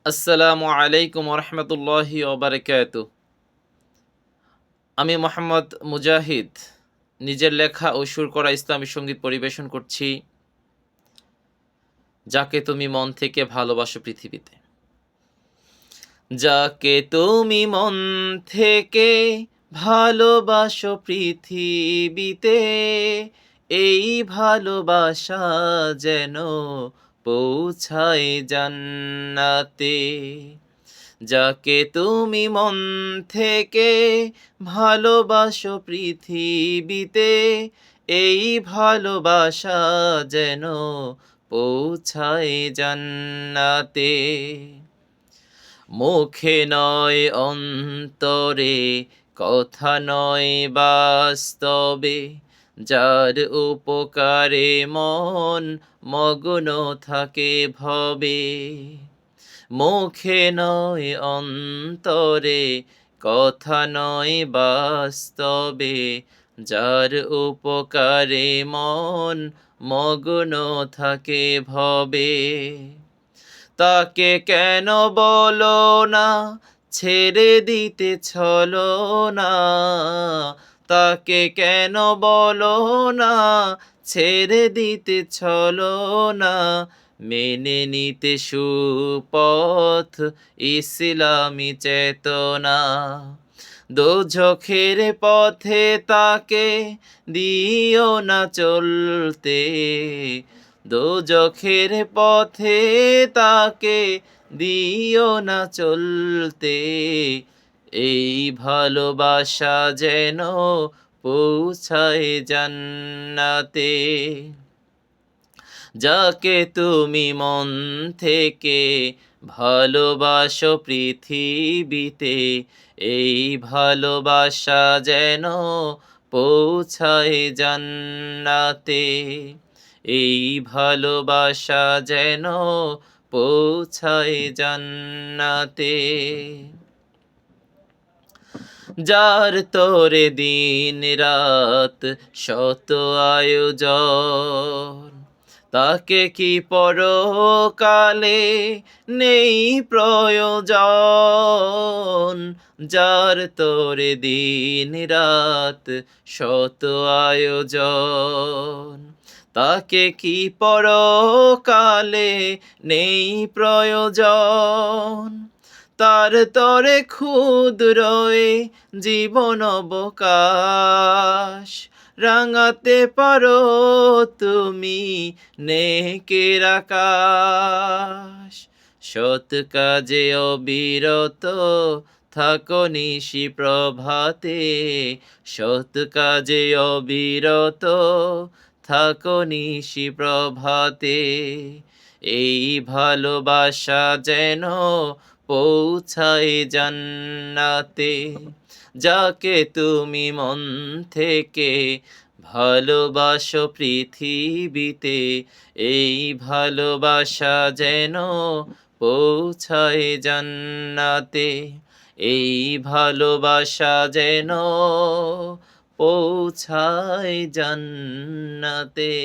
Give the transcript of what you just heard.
আসসালামু আলাইকুম রহমতুল্লাহি ওবারাকাতু। আমি মোহাম্মদ মুজাহিদ নিজের লেখা ও সুর করা ইসলামী সঙ্গীত পরিবেশন করছি। যাকে তুমি মন থেকে ভালোবাসো পৃথিবীতে। যাকে তুমি মন থেকে ভালোবাসো পৃথিবীতে, এই ভালোবাসা যেন পৌঁছায় জান্নাতে। যাকে তুমি মন থেকে ভালোবাসো পৃথিবীতে, এই ভালোবাসা যেন পৌঁছায় জান্নাতে। মুখে নয় অন্তরে, কথা নয় বাস্তবে, যার উপকারে মন মগ্ন থাকে ভবে। মুখে নয় অন্তরে, কথা নয় বাস্তবে, যার উপকারে মন মগ্ন থাকে ভবে। তাকে কেন বলো না ছেড়ে দিতে ছলো না, তাকে কেন বলো না ছেড়ে দিতে ছলো না, মেনে নিতে সুপথ ইসলামী চেতনা। দোজখের পথে তাকে দিও না চলতে, দোজখের পথে তাকে দিও না চলতে। এই ভালোবাসা যেন পৌঁছায় জান্নাতে। যাকে তুমি মন থেকে ভালোবাসো পৃথিবীতে, এই ভালোবাসা যেন পৌঁছায় জান্নাতে। এই ভালোবাসা যেন পৌঁছায় জান্নাতে। যার তোরে দিন রাত শত আয়োজন, তাকে কি পরকালে নেই প্রয়োজন। যার তোরে দিন রাত শত আয়োজন, তাকে কি পরকালে নেই প্রয়োজন। তার তরে ক্ষুদ্রয়ে জীবন অবকাশ, রাঙাতে পারো তুমি নেকের আকাশ। সৎ কাজে অবিরত থাকো নিশি প্রভাতে, সৎ কাজে অবিরত থাকো নিশি প্রভাতে। এই ভালোবাসা যেন পৌঁছায় জান্নাতে। যাকে তুমি মন থেকে ভালোবাসো পৃথিবীতে, এই ভালোবাসা যেন পৌঁছায় জান্নাতে। এই ভালোবাসা যেন পৌঁছায় জান্নাতে।